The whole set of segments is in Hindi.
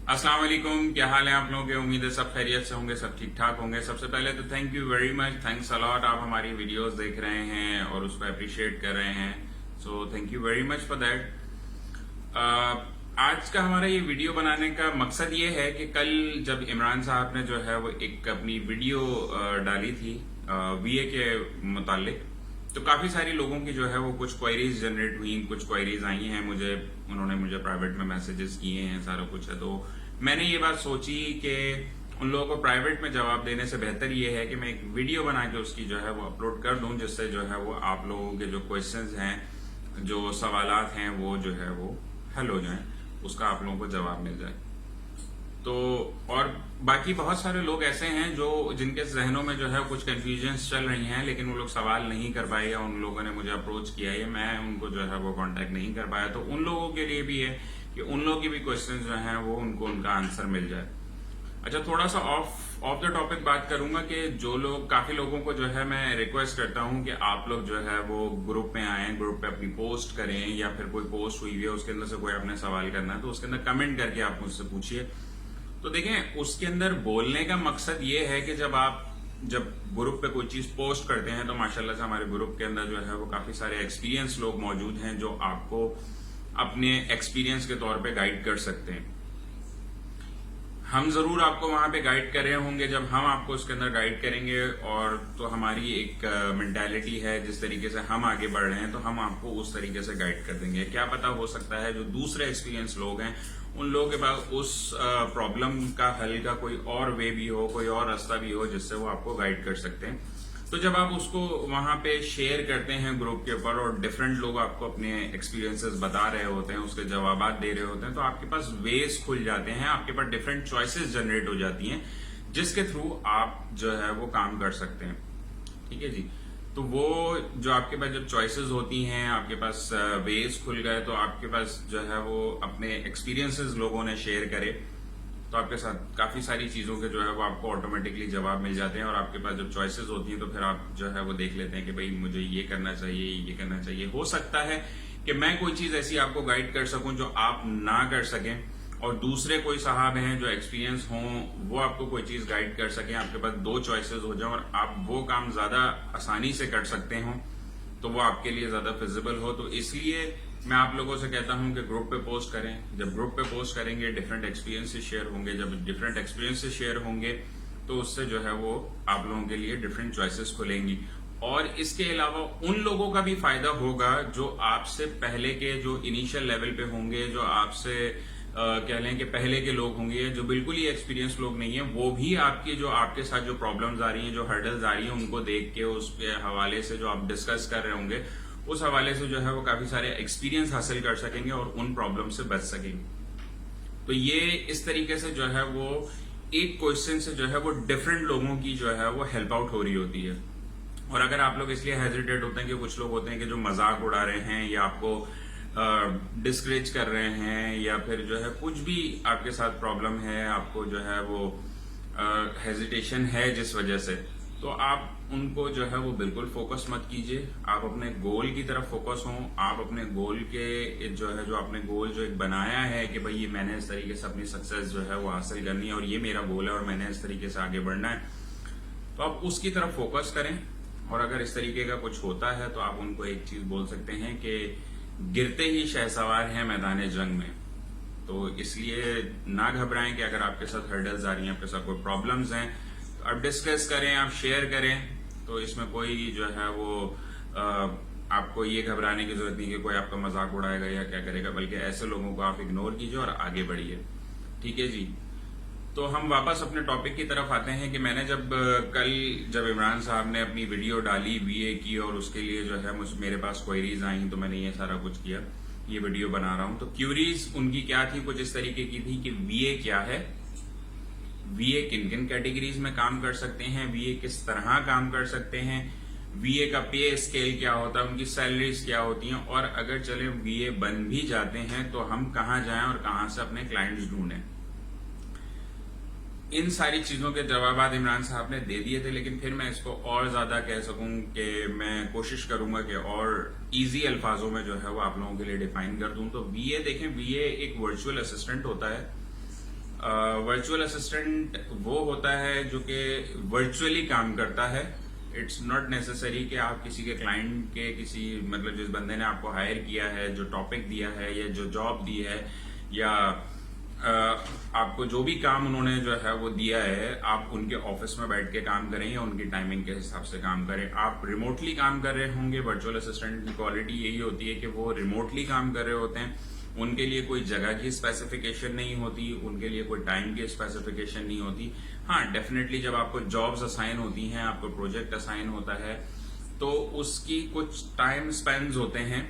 अस्सलाम वालेकुम, क्या हाल है आप लोगों के। उम्मीद है सब खैरियत से होंगे, सब ठीक ठाक होंगे। सबसे पहले तो thank you very much, thanks a lot. आप हमारी वीडियोस देख रहे हैं और उसको अप्रिशिएट कर रहे हैं, so thank you very much for that. आज का हमारा ये वीडियो बनाने का मकसद ये है कि कल जब इमरान साहब ने जो है वो एक अपनी वीडियो डाली थी वीए के मुतालिक, तो काफी सारी लोगों की जो है वो कुछ क्वेरीज जनरेट हुई, कुछ क्वेरीज आई हैं मुझे, उन्होंने मुझे प्राइवेट में मैसेजेस किए हैं, सारा कुछ है। तो मैंने ये बात सोची कि उन लोगों को प्राइवेट में जवाब देने से बेहतर ये है कि मैं एक वीडियो बना के उसकी जो है वो अपलोड कर दूं, जिससे जो है वो आप लोगों के जो क्वेश्चंस हैं, जो सवालात हैं, वो जो है वो हल हो जाएं, उसका आप लोगों को जवाब मिल जाए। तो और बाकी बहुत सारे लोग ऐसे हैं जो जिनके जहनों में जो है कुछ कंफ्यूजन्स चल रही हैं, लेकिन वो लोग सवाल नहीं कर पाए या उन लोगों ने मुझे अप्रोच किया है, मैं उनको जो है वो कांटेक्ट नहीं कर पाया। तो उन लोगों के लिए भी है कि उन लोगों की भी क्वेश्चंस जो हैं वो उनको उनका आंसर मिल जाए। अच्छा, थोड़ा सा ऑफ द टॉपिक बात करूंगा कि जो लोग, काफी लोगों को जो है मैं रिक्वेस्ट करता हूं कि आप लोग जो है वो ग्रुप में आए, ग्रुप पे अपनी पोस्ट करें, या फिर कोई पोस्ट हुई है उसके अंदर से कोई आपने सवाल करना है तो उसके अंदर कमेंट करके आप मुझसे पूछिए। तो देखें, उसके अंदर बोलने का मकसद ये है कि जब ग्रुप पे कोई चीज पोस्ट करते हैं तो माशाल्लाह से हमारे ग्रुप के अंदर जो है वो काफी सारे एक्सपीरियंस लोग मौजूद हैं जो आपको अपने एक्सपीरियंस के तौर पे गाइड कर सकते हैं। हम जरूर आपको वहां पे गाइड कर रहे होंगे, जब हम आपको उसके अंदर गाइड करेंगे, और तो हमारी एक मेंटालिटी है, जिस तरीके से हम आगे बढ़ रहे हैं तो हम आपको उस तरीके से गाइड कर देंगे। क्या पता हो सकता है जो दूसरे एक्सपीरियंस लोग हैं उन लोगों के पास उस प्रॉब्लम का हल का कोई और वे भी हो, कोई और रास्ता भी हो जिससे वो आपको गाइड कर सकते हैं। तो जब आप उसको वहां पे शेयर करते हैं ग्रुप के ऊपर और डिफरेंट लोग आपको अपने एक्सपीरियंसेस बता रहे होते हैं, उसके जवाब दे रहे होते हैं, तो आपके पास वेज खुल जाते हैं, आपके पास डिफरेंट चॉइसेस जनरेट हो जाती हैं जिसके थ्रू आप जो है वो काम कर सकते हैं। ठीक है जी। तो वो जो आपके पास जब चॉइसेस होती हैं, आपके पास वेज खुल गए, तो आपके पास जो है वो अपने एक्सपीरियंसेस लोगों ने शेयर करे, तो आपके साथ काफी सारी चीजों के जो है वो आपको ऑटोमेटिकली जवाब मिल जाते हैं। और आपके पास जब चॉइसेस होती हैं तो फिर आप जो है वो देख लेते हैं कि भाई मुझे ये करना चाहिए, ये करना चाहिए। हो सकता है कि मैं कोई चीज ऐसी आपको गाइड कर सकूं जो आप ना कर सकें, और दूसरे कोई साहब हैं जो एक्सपीरियंस हों वो आपको कोई चीज गाइड कर सकें, आपके पास दो चॉइसेस हो जाए और आप वो काम ज्यादा आसानी से कर सकते हो, तो वो आपके लिए ज्यादा फिजिबल हो। तो इसलिए मैं आप लोगों से कहता हूं कि ग्रुप पे पोस्ट करें। जब ग्रुप पे पोस्ट करेंगे डिफरेंट एक्सपीरियंसेस शेयर होंगे, जब डिफरेंट एक्सपीरियंसेस शेयर होंगे तो उससे जो है वो आप लोगों के लिए डिफरेंट चॉइसेस खुलेंगी। और इसके अलावा उन लोगों का भी फायदा होगा जो आपसे पहले के, जो इनिशियल लेवल पे होंगे, जो आपसे कह लें कि पहले के लोग होंगे, जो बिल्कुल ही एक्सपीरियंस लोग नहीं है, वो भी आपकी जो आपके साथ जो प्रॉब्लम्स आ रही हैं, जो हर्डल्स आ रही हैं, उनको देख के उसके हवाले से जो आप डिस्कस कर रहे होंगे, उस हवाले से जो है वो काफी सारे एक्सपीरियंस हासिल कर सकेंगे और उन प्रॉब्लम से बच सकेंगे। तो ये इस तरीके से जो है वो एक क्वेश्चन से जो है वो डिफरेंट लोगों की जो है वो हेल्प आउट हो रही होती है। और अगर आप लोग इसलिए हेजिटेट होते हैं कि कुछ लोग होते हैं कि जो मजाक उड़ा रहे हैं या आपको डिस्करेज कर रहे हैं, या फिर जो है कुछ भी आपके साथ प्रॉब्लम है, आपको जो है वो हेजिटेशन है जिस वजह से, तो आप उनको जो है वो बिल्कुल फोकस मत कीजिए। आप अपने गोल की तरफ फोकस हों। आप अपने गोल के जो है, जो आपने गोल जो एक बनाया है कि भाई ये मैंने इस तरीके से अपनी सक्सेस जो है वो हासिल करनी है और ये मेरा गोल है और मैंने इस तरीके से आगे बढ़ना है, तो आप उसकी तरफ फोकस करें। और अगर इस तरीके का कुछ होता है तो आप उनको एक चीज बोल सकते हैं कि गिरते ही शहसवार हैं मैदान जंग में। तो इसलिए ना घबराएं कि अगर आपके साथ हर्डल्स आ रही हैं, आपके साथ कोई प्रॉब्लम्स हैं, तो आप डिस्कस करें, आप शेयर करें। तो इसमें कोई जो है वो आपको ये घबराने की जरूरत नहीं कि कोई आपका मजाक उड़ाएगा या क्या करेगा, बल्कि ऐसे लोगों को आप इग्नोर कीजिए और आगे बढ़िए। ठीक है जी। तो हम वापस अपने टॉपिक की तरफ आते हैं कि मैंने जब इमरान साहब ने अपनी वीडियो डाली वीए की, और उसके लिए जो है मेरे पास क्वेरीज आई, तो मैंने ये सारा कुछ किया, ये वीडियो बना रहा हूं। तो क्यूरीज उनकी क्या थी, कुछ इस तरीके की थी कि वीए क्या है, वीए किन किन कैटेगरीज में काम कर सकते हैं, वीए किस तरह काम कर सकते हैं, वीए का पे स्केल क्या होता है, उनकी सैलरीज क्या होती हैं, और अगर चले वीए बन भी जाते हैं तो हम कहाँ जाएं और कहाँ से अपने क्लाइंट्स ढूंढें। इन सारी चीजों के जवाब इमरान साहब ने दे दिए थे, लेकिन फिर मैं इसको और ज्यादा कह सकूं कि मैं कोशिश करूंगा कि और इजी अल्फाजों में जो है वो आप लोगों के लिए डिफाइन कर दूं। तो वीए देखें, वीए एक वर्चुअल असिस्टेंट होता है। वर्चुअल असिस्टेंट वो होता है जो कि वर्चुअली काम करता है। इट्स नॉट नेसेसरी कि आप किसी के क्लाइंट के किसी मतलब जिस बंदे ने आपको हायर किया है, जो टॉपिक दिया है या जो जॉब दी है या आपको जो भी काम उन्होंने जो है वो दिया है, आप उनके ऑफिस में बैठ के काम करें या उनकी टाइमिंग के हिसाब से काम करें। आप रिमोटली काम कर रहे होंगे, वर्चुअल असिस्टेंट की क्वालिटी यही होती है कि वो रिमोटली काम कर रहे होते हैं। उनके लिए कोई जगह की स्पेसिफिकेशन नहीं होती, उनके लिए कोई टाइम की स्पेसिफिकेशन नहीं होती। हाँ, डेफिनेटली जब आपको जॉब्स असाइन होती हैं, आपको प्रोजेक्ट असाइन होता है, तो उसकी कुछ टाइम स्पेन्स होते हैं,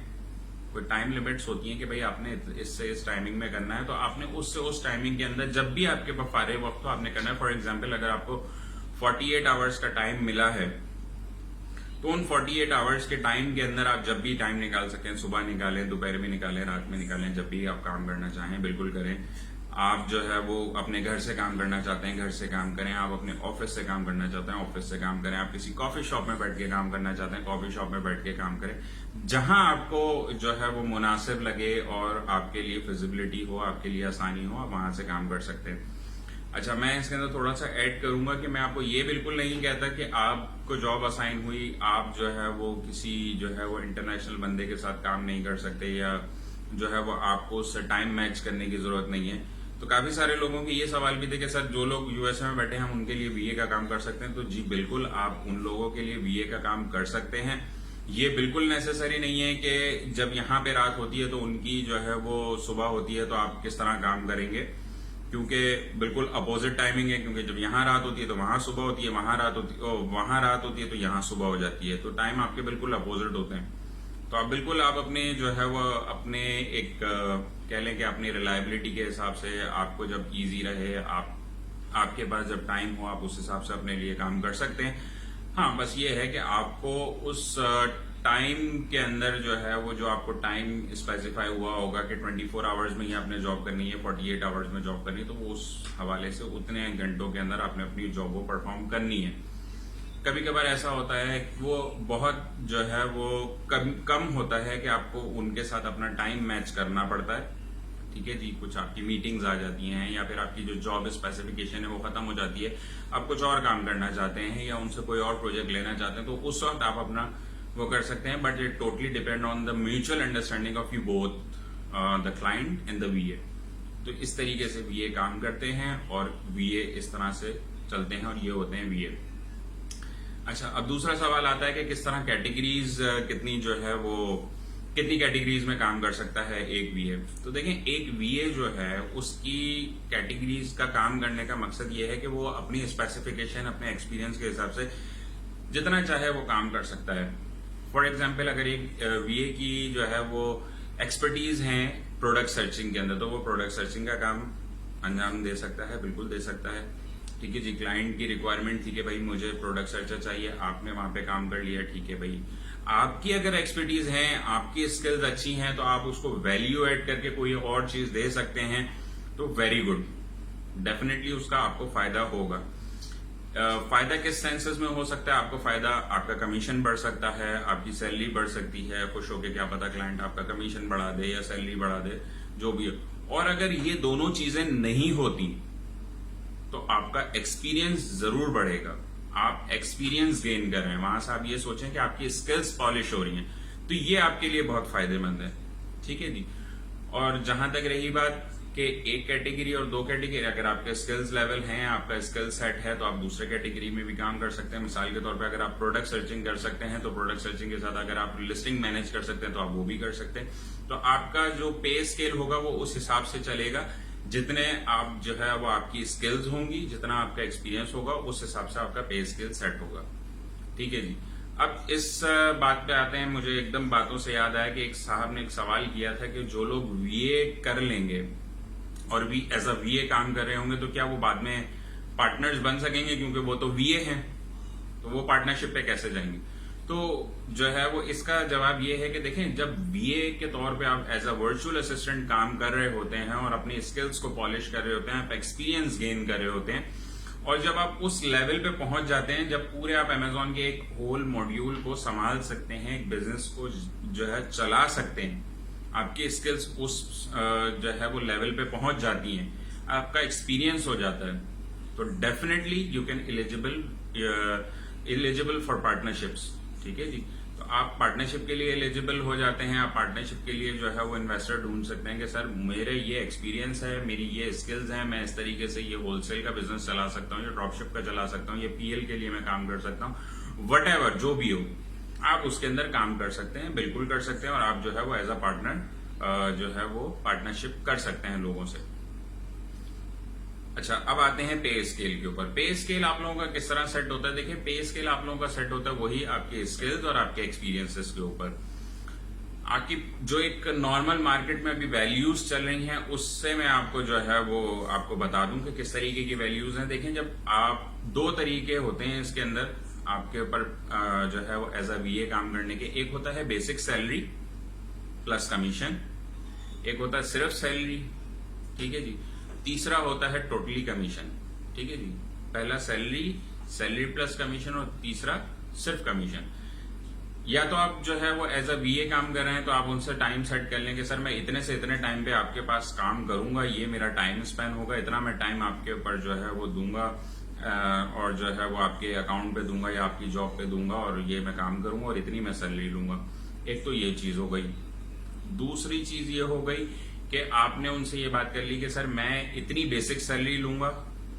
कोई टाइम लिमिट्स होती हैं कि भाई आपने इससे इस टाइमिंग में करना है, तो आपने उससे उस टाइमिंग के अंदर जब भी आपके पास फारे वक्त हो आपने करना है। फॉर एग्जाम्पल, अगर आपको 48 आवर्स का टाइम मिला है तो उन 48 आवर्स के टाइम के अंदर आप जब भी टाइम निकाल सकें, सुबह निकालें, दोपहर में निकालें, रात में निकालें, जब भी आप काम करना चाहें बिल्कुल करें। आप जो है वो अपने घर से काम करना चाहते हैं, घर से काम करें। आप अपने ऑफिस से काम करना चाहते हैं, ऑफिस से काम करें। आप किसी कॉफी शॉप में बैठ के काम करना चाहते हैं, कॉफी शॉप में बैठ के काम करें। जहां आपको जो है वो मुनासिब लगे और आपके लिए फिजिबिलिटी हो, आपके लिए आसानी हो, आप वहां से काम कर सकते हैं। अच्छा, मैं इसके अंदर थोड़ा सा ऐड करूंगा कि मैं आपको ये बिल्कुल नहीं कहता कि आपको जॉब असाइन हुई, आप जो है वो किसी जो है वो इंटरनेशनल बंदे के साथ काम नहीं कर सकते या जो है वो आपको उससे टाइम मैच करने की जरूरत नहीं है। तो काफी सारे लोगों के ये सवाल भी थे कि सर जो लोग यूएसए में बैठे हैं हम उनके लिए वीए का काम कर सकते हैं। तो जी बिल्कुल, आप उन लोगों के लिए वीए का काम कर सकते हैं। ये बिल्कुल नेसेसरी नहीं है कि जब यहाँ पे रात होती है तो उनकी जो है वो सुबह होती है तो आप किस तरह काम करेंगे, क्योंकि बिल्कुल अपोजिट टाइमिंग है। क्योंकि जब यहाँ रात होती है तो वहां सुबह होती है, वहां रात होती है तो यहाँ सुबह हो जाती है। तो टाइम आपके बिल्कुल अपोजिट होते हैं। तो आप बिल्कुल आप अपने जो है वो अपने एक कह लें कि अपनी रिलायबिलिटी के हिसाब से आपको जब इजी रहे, आपके पास जब टाइम हो, आप उस हिसाब से अपने लिए काम कर सकते हैं। हाँ, बस ये है कि आपको उस टाइम के अंदर जो है वो जो आपको टाइम स्पेसिफाई हुआ होगा कि 24 आवर्स में ही आपने जॉब करनी है, 48 आवर्स में जॉब करनी है, तो वो उस हवाले से उतने घंटों के अंदर आपने अपनी जॉब को परफॉर्म करनी है। कभी कभार ऐसा होता है वो बहुत जो है वो कम होता है कि आपको उनके साथ अपना टाइम मैच करना पड़ता है। ठीक है जी, कुछ आपकी मीटिंग्स आ जाती हैं या फिर आपकी जो जॉब स्पेसिफिकेशन है वो खत्म हो जाती है, आप कुछ और काम करना चाहते हैं या उनसे कोई और प्रोजेक्ट लेना चाहते हैं, तो उस वक्त आप अपना वो कर सकते हैं। But it totally depend on the mutual understanding of you both, the client and the वीए। तो इस तरीके से वीए काम करते हैं और वीए इस तरह से चलते हैं और ये होते हैं वीए। अच्छा, अब दूसरा सवाल आता है कि किस तरह कैटेगरीज कितनी कैटेगरीज में काम कर सकता है एक वीए। तो देखें, एक वीए जो है उसकी कैटेगरीज का काम करने का मकसद ये है कि वो अपनी स्पेसिफिकेशन, अपने एक्सपीरियंस के हिसाब से जितना चाहे वो काम कर सकता है। फॉर एग्जाम्पल, अगर एक वीए की जो है वो एक्सपर्टीज है प्रोडक्ट सर्चिंग के अंदर, तो वो प्रोडक्ट सर्चिंग का काम अंजाम दे सकता है, बिल्कुल दे सकता है। ठीक है जी, क्लाइंट की रिक्वायरमेंट थी कि भाई मुझे प्रोडक्ट सर्चर चाहिए, आपने वहां पे काम कर लिया, ठीक है भाई। आपकी अगर एक्सपर्टीज है, आपकी स्किल्स अच्छी हैं, तो आप उसको वैल्यू ऐड करके कोई और चीज दे सकते हैं, तो वेरी गुड, डेफिनेटली उसका आपको फायदा होगा। फायदा किस सेंसेस में हो सकता है? आपको फायदा, आपका कमीशन बढ़ सकता है, आपकी सैलरी बढ़ सकती है, खुश होके क्या पता क्लाइंट आपका कमीशन बढ़ा दे या सैलरी बढ़ा दे, जो भी है। और अगर ये दोनों चीजें नहीं होती तो आपका एक्सपीरियंस जरूर बढ़ेगा, आप एक्सपीरियंस गेन कर रहे हैं, वहां से आप ये सोचें कि आपकी स्किल्स पॉलिश हो रही हैं, तो ये आपके लिए बहुत फायदेमंद है। ठीक है जी। और जहां तक रही बात कि एक कैटेगरी और दो कैटेगरी, अगर आपके स्किल्स लेवल हैं, आपका स्किल सेट है, तो आप दूसरे कैटेगरी में भी काम कर सकते हैं। मिसाल के तौर पे अगर आप प्रोडक्ट सर्चिंग कर सकते हैं तो प्रोडक्ट सर्चिंग के साथ अगर आप लिस्टिंग मैनेज कर सकते हैं तो आप वो भी कर सकते हैं। तो आपका जो पे स्केल होगा वो उस हिसाब से चलेगा, जितने आप जो है वो आपकी स्किल्स होंगी, जितना आपका एक्सपीरियंस होगा, उस हिसाब से आपका पे स्केल सेट होगा। ठीक है जी। अब इस बात पे आते हैं, मुझे एकदम बातों से याद आया कि एक साहब ने एक सवाल किया था कि जो लोग वीए कर लेंगे और भी एज अ वीए काम कर रहे होंगे तो क्या वो बाद में पार्टनर्स बन सकेंगे, क्योंकि वो तो वीए हैं, तो वो पार्टनरशिप पे कैसे जाएंगे? तो जो है वो इसका जवाब ये है कि देखें, जब वीए के तौर पे आप एज अ वर्चुअल असिस्टेंट काम कर रहे होते हैं और अपनी स्किल्स को पॉलिश कर रहे होते हैं, आप एक्सपीरियंस गेन कर रहे होते हैं, और जब आप उस लेवल पे पहुंच जाते हैं जब पूरे आप अमेजोन के एक होल मॉड्यूल को संभाल सकते हैं, एक बिजनेस को जो है चला सकते हैं, आपकी स्किल्स उस जो है वो लेवल पे पहुंच जाती हैं, आपका एक्सपीरियंस हो जाता है, तो definitely you can eligible for partnerships. ठीक है जी, तो आप पार्टनरशिप के लिए एलिजिबल हो जाते हैं। आप पार्टनरशिप के लिए जो है वो इन्वेस्टर ढूंढ सकते हैं कि सर मेरे ये एक्सपीरियंस है, मेरी ये स्किल्स हैं, मैं इस तरीके से ये होलसेल का बिजनेस चला सकता हूँ, ये ड्रॉपशिप का चला सकता हूँ, ये पीएल के लिए मैं काम कर सकता हूँ, वट जो भी हो आप उसके अंदर काम कर सकते हैं, बिल्कुल कर सकते हैं। और आप जो है वो एज अ पार्टनर जो है वो पार्टनरशिप कर सकते हैं लोगों से। अच्छा, अब आते हैं पे स्केल के ऊपर। पे स्केल आप लोगों का किस तरह सेट होता है? देखिए, पे स्केल आप लोगों का सेट होता है वही आपके स्किल्स और आपके एक्सपीरियंसेस के ऊपर। आपकी जो एक नॉर्मल मार्केट में अभी वैल्यूज चल रही हैं उससे मैं आपको जो है वो आपको बता दूं कि किस तरीके की वैल्यूज हैं। देखें, जब आप दो तरीके होते हैं इसके अंदर आपके ऊपर जो है वो एज अ वीए काम करने के। एक होता है बेसिक सैलरी प्लस कमीशन, एक होता है सिर्फ सैलरी। ठीक है जी, तीसरा होता है टोटली कमीशन। ठीक है जी, पहला सैलरी प्लस कमीशन और तीसरा सिर्फ कमीशन। या तो आप जो है वो एज अ वीए काम कर रहे हैं तो आप उनसे टाइम सेट कर लेंगे, सर मैं इतने से इतने टाइम पे आपके पास काम करूंगा, ये मेरा टाइम स्पेन होगा, इतना मैं टाइम आपके ऊपर जो है वो दूंगा और जो है वो आपके अकाउंट पे दूंगा या आपकी जॉब पे दूंगा और ये मैं काम करूंगा और इतनी मैं सैलरी लूंगा। एक तो ये चीज हो गई। दूसरी चीज ये हो गई कि आपने उनसे ये बात कर ली कि सर मैं इतनी बेसिक सैलरी लूंगा,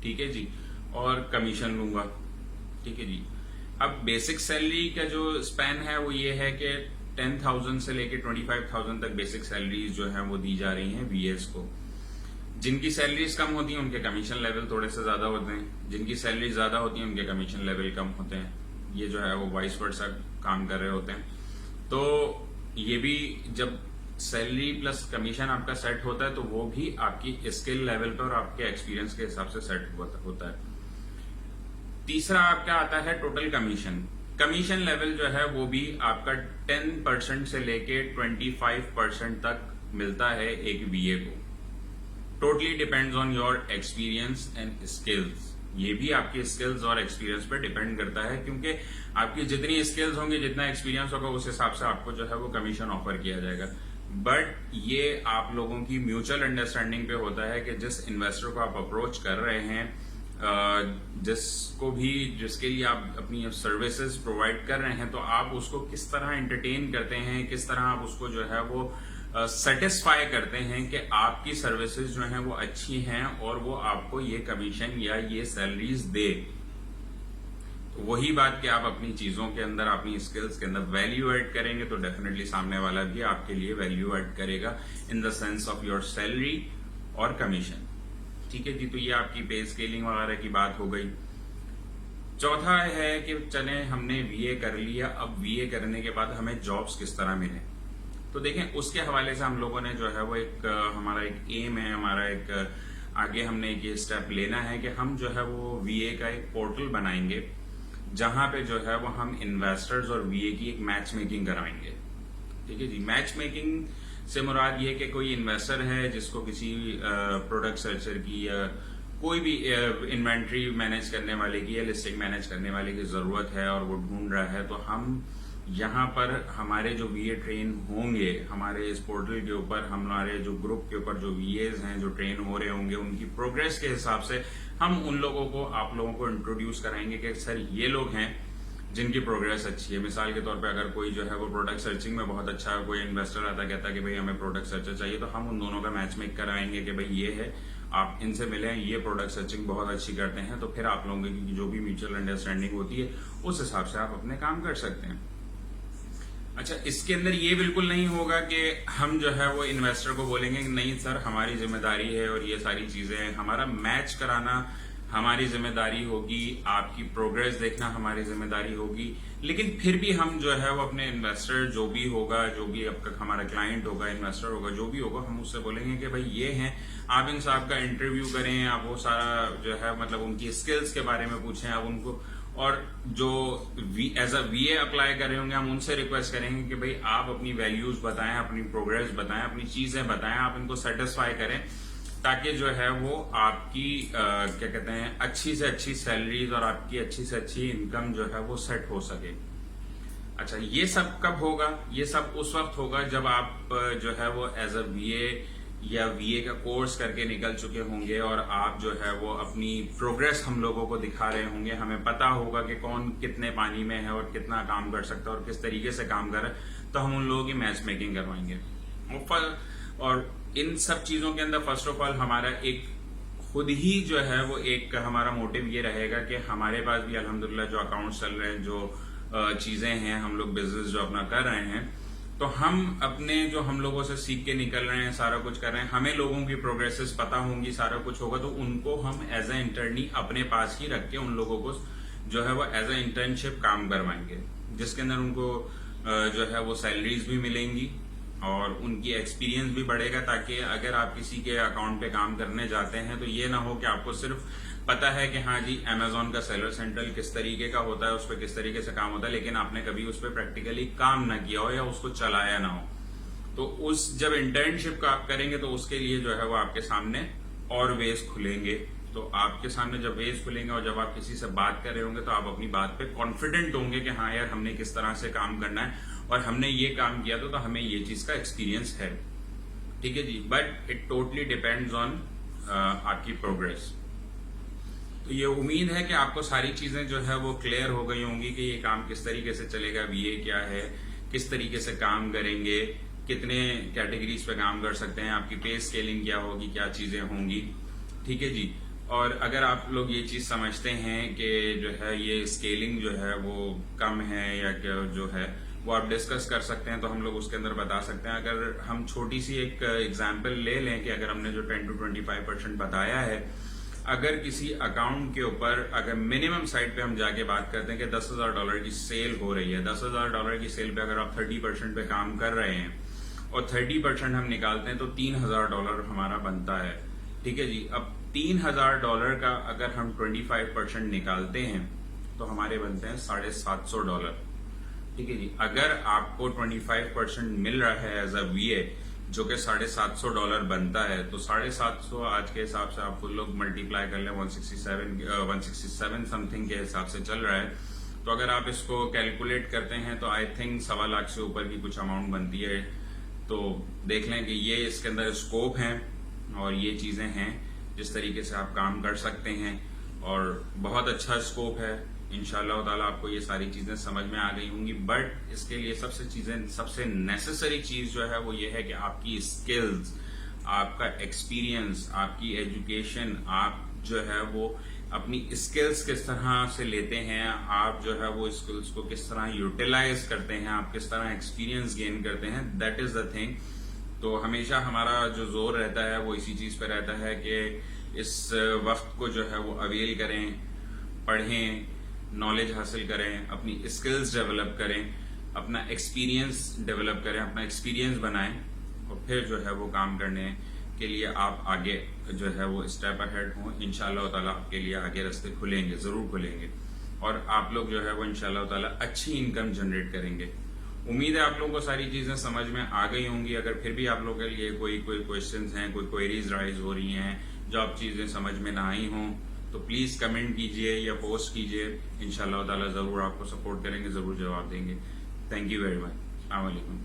ठीक है जी, और कमीशन लूंगा। ठीक है जी, अब बेसिक सैलरी का जो स्पैन है वो ये है कि 10,000 से लेके 25,000 तक बेसिक सैलरीज जो है वो दी जा रही हैं वीएस को। जिनकी सैलरीज कम होती हैं उनके कमीशन लेवल थोड़े से ज्यादा होते हैं, जिनकी सैलरी ज्यादा होती है उनके कमीशन लेवल कम होते हैं। ये जो है वो वाइस वर्सा काम कर रहे होते हैं। तो ये भी जब सैलरी प्लस कमीशन आपका सेट होता है तो वो भी आपकी स्किल लेवल पर और आपके एक्सपीरियंस के हिसाब से सेट होता है। तीसरा आपका आता है टोटल कमीशन। कमीशन लेवल जो है वो भी आपका 10% से लेके 25% तक मिलता है एक वीए को। Totally depends on your experience and skills. ये भी आपके स्किल्स और एक्सपीरियंस पर डिपेंड करता है, क्योंकि आपकी जितनी स्किल्स होंगी, जितना एक्सपीरियंस होगा, उस हिसाब से आपको जो है वो कमीशन ऑफर किया जाएगा। बट ये आप लोगों की म्यूचुअल अंडरस्टैंडिंग पे होता है कि जिस इन्वेस्टर को आप अप्रोच कर रहे हैं, जिसके लिए आप अपनी सर्विसेज प्रोवाइड कर रहे हैं, तो आप उसको किस तरह एंटरटेन करते हैं, किस तरह आप उसको जो है वो सेटिस्फाई करते हैं कि आपकी सर्विसेज जो हैं वो अच्छी हैं और वो आपको ये कमीशन या ये सैलरीज दे। तो वही बात कि आप अपनी चीजों के अंदर, अपनी स्किल्स के अंदर वैल्यू ऐड करेंगे तो डेफिनेटली सामने वाला भी आपके लिए वैल्यू ऐड करेगा in the sense of your salary और कमीशन। ठीक है जी, तो ये आपकी पे स्केलिंग वगैरह की बात हो गई। चौथा है कि चले हमने वीए कर लिया, अब वीए करने के बाद हमें जॉब्स किस तरह मिले। तो देखें, उसके हवाले से हम लोगों ने जो है वो हमारा एक एम है, हमारा एक आगे हमने एक ये स्टेप लेना है कि हम जो है वो वीए का एक पोर्टल बनाएंगे जहां पे जो है वो हम इन्वेस्टर्स और वीए की एक मैच मेकिंग कराएंगे। ठीक है जी, मैच मेकिंग से मुराद ये कि कोई इन्वेस्टर है जिसको किसी प्रोडक्ट सर्चर की या कोई भी इन्वेंट्री मैनेज करने वाले की या लिस्टिंग मैनेज करने वाले की जरूरत है और वो ढूंढ रहा है, तो हम यहाँ पर हमारे जो वीए ट्रेन होंगे, हमारे इस पोर्टल के ऊपर हमारे जो ग्रुप के ऊपर जो वीएज हैं जो ट्रेन हो रहे होंगे, उनकी प्रोग्रेस के हिसाब से हम उन लोगों को, आप लोगों को इंट्रोड्यूस कराएंगे कि सर ये लोग हैं जिनकी प्रोग्रेस अच्छी है। मिसाल के तौर पे अगर कोई जो है वो प्रोडक्ट सर्चिंग में बहुत अच्छा है, कोई इन्वेस्टर आता कहता है कि भाई हमें प्रोडक्ट सर्चर चाहिए, तो हम उन दोनों का मैच मेक कराएंगे कि भाई ये है, आप इनसे मिले, ये प्रोडक्ट सर्चिंग बहुत अच्छी करते हैं, तो फिर आप लोगों की जो भी म्यूचुअल अंडरस्टैंडिंग होती है उस हिसाब से आप अपने काम कर सकते हैं। अच्छा, इसके अंदर ये बिल्कुल नहीं होगा कि हम जो है वो इन्वेस्टर को बोलेंगे कि नहीं सर हमारी जिम्मेदारी है और ये सारी चीजें, हमारा मैच कराना हमारी जिम्मेदारी होगी, आपकी प्रोग्रेस देखना हमारी जिम्मेदारी होगी। लेकिन फिर भी हम जो है वो अपने इन्वेस्टर जो भी होगा, जो भी अब तक हमारा क्लाइंट होगा, इन्वेस्टर होगा, जो भी होगा, हम उससे बोलेंगे कि भाई ये हैं, आप इन साहब का इंटरव्यू करें, आप वो सारा जो है मतलब उनकी स्किल्स के बारे में पूछें, आप उनको, और जो एज अ वीए अप्लाई कर रहे होंगे हम उनसे रिक्वेस्ट करेंगे कि भाई आप अपनी वैल्यूज बताएं, अपनी प्रोग्रेस बताएं, अपनी चीजें बताएं, आप इनको सेटिस्फाई करें, ताकि जो है वो आपकी क्या कहते हैं, अच्छी से अच्छी सैलरीज और आपकी अच्छी से अच्छी इनकम जो है वो सेट हो सके। अच्छा, ये सब कब होगा? ये सब उस वक्त होगा जब आप जो है वो एज अ वीए या वीए का कोर्स करके निकल चुके होंगे और आप जो है वो अपनी प्रोग्रेस हम लोगों को दिखा रहे होंगे। हमें पता होगा कि कौन कितने पानी में है और कितना काम कर सकता है और किस तरीके से काम कर रहा है, तो हम उन लोगों की मैच मेकिंग करवाएंगे। और इन सब चीजों के अंदर फर्स्ट ऑफ ऑल हमारा एक खुद ही जो है वो एक हमारा मोटिव ये रहेगा कि हमारे पास भी अल्हम्दुलिल्लाह जो अकाउंट्स चल रहे हैं, जो चीजें हैं, हम लोग बिजनेस जो अपना कर रहे हैं, तो हम अपने जो हम लोगों से सीख के निकल रहे हैं, सारा कुछ कर रहे हैं, हमें लोगों की प्रोग्रेसेस पता होंगी, सारा कुछ होगा, तो उनको हम एज ए इंटर्नी अपने पास ही रख के उन लोगों को जो है वो एज ए इंटर्नशिप काम करवाएंगे, जिसके अंदर उनको जो है वो सैलरीज भी मिलेंगी और उनकी एक्सपीरियंस भी बढ़ेगा, ताकि अगर आप किसी के अकाउंट पे काम करने जाते हैं तो ये ना हो कि आपको सिर्फ पता है कि हाँ जी अमेजोन का सेलर सेंट्रल किस तरीके का होता है, उस पर किस तरीके से काम होता है, लेकिन आपने कभी उस पर प्रैक्टिकली काम ना किया हो या उसको चलाया ना हो। तो उस जब इंटर्नशिप का आप करेंगे तो उसके लिए जो है वो आपके सामने और वेज खुलेंगे। तो आपके सामने जब वेज खुलेंगे और जब आप किसी से बात कर रहे होंगे तो आप अपनी बात पे कॉन्फिडेंट होंगे कि हाँ यार हमने किस तरह से काम करना है और हमने ये काम किया तो हमें ये चीज का एक्सपीरियंस है। ठीक है जी, but it totally depends on आपकी प्रोग्रेस। तो ये उम्मीद है कि आपको सारी चीजें जो है वो क्लियर हो गई होंगी कि ये काम किस तरीके से चलेगा, वीए क्या है, किस तरीके से काम करेंगे, कितने कैटेगरीज पे काम कर सकते हैं, आपकी पे स्केलिंग क्या होगी, क्या चीजें होंगी। ठीक है जी, और अगर आप लोग ये चीज समझते हैं कि जो है ये स्केलिंग जो है वो कम है या जो है वो आप डिस्कस कर सकते हैं, तो हम लोग उसके अंदर बता सकते हैं। अगर हम छोटी सी एक एग्जांपल ले लें कि अगर हमने जो 10 to 25% बताया है, अगर किसी अकाउंट के ऊपर अगर मिनिमम साइड पे हम जाके बात करते हैं कि $10,000 की सेल हो रही है, $10,000 की सेल पे अगर आप 30% पे काम कर रहे हैं और 30% हम निकालते हैं तो $3,000 हमारा बनता है। ठीक है जी, अब $3,000 का अगर हम 25% निकालते हैं तो हमारे बनते हैं $750। ठीक है जी, अगर आपको 25% मिल रहा है एज अ वीए जो कि $750 बनता है, तो 750 आज के हिसाब से आप लोग मल्टीप्लाई कर लें 167 समथिंग के हिसाब से चल रहा है। तो अगर आप इसको कैलकुलेट करते हैं तो आई थिंक 1.25 लाख से ऊपर की कुछ अमाउंट बनती है। तो देख लें कि ये इसके अंदर स्कोप है और ये चीजें हैं जिस तरीके से आप काम कर सकते हैं, और बहुत अच्छा स्कोप है। इंशाअल्लाह ताला आपको ये सारी चीजें समझ में आ गई होंगी, बट इसके लिए सबसे नेसेसरी चीज जो है वो ये है कि आपकी स्किल्स, आपका एक्सपीरियंस, आपकी एजुकेशन, आप जो है वो अपनी स्किल्स किस तरह से लेते हैं, आप जो है वो स्किल्स को किस तरह यूटिलाइज करते हैं, आप किस तरह एक्सपीरियंस गेन करते हैं, दैट इज द थिंग। तो हमेशा हमारा जो जोर रहता है वो इसी चीज पे रहता है कि इस वक्त को जो है वो अवेल करें, पढ़ें, नॉलेज हासिल करें, अपनी स्किल्स डेवलप करें, अपना एक्सपीरियंस डेवलप करें, अपना एक्सपीरियंस बनाएं, और फिर जो है वो काम करने के लिए आप आगे जो है वो स्टेप अहेड हों। इंशाअल्लाह ताला आपके लिए आगे रास्ते खुलेंगे, जरूर खुलेंगे, और आप लोग जो है वो इंशाअल्लाह ताला अच्छी इनकम जनरेट करेंगे। उम्मीद है आप लोगों को सारी चीजें समझ में आ गई होंगी। अगर फिर भी आप लोगों के लिए कोई क्वेश्चंस हैं, कोई क्वेरीज राइज हो रही हैं, जो आप चीजें समझ में ना आई हों, तो प्लीज कमेंट कीजिए या पोस्ट कीजिए। इंशाअल्लाह ताला जरूर आपको सपोर्ट करेंगे, जरूर जवाब देंगे। Thank you very much. अस्सलाम वालेकुम।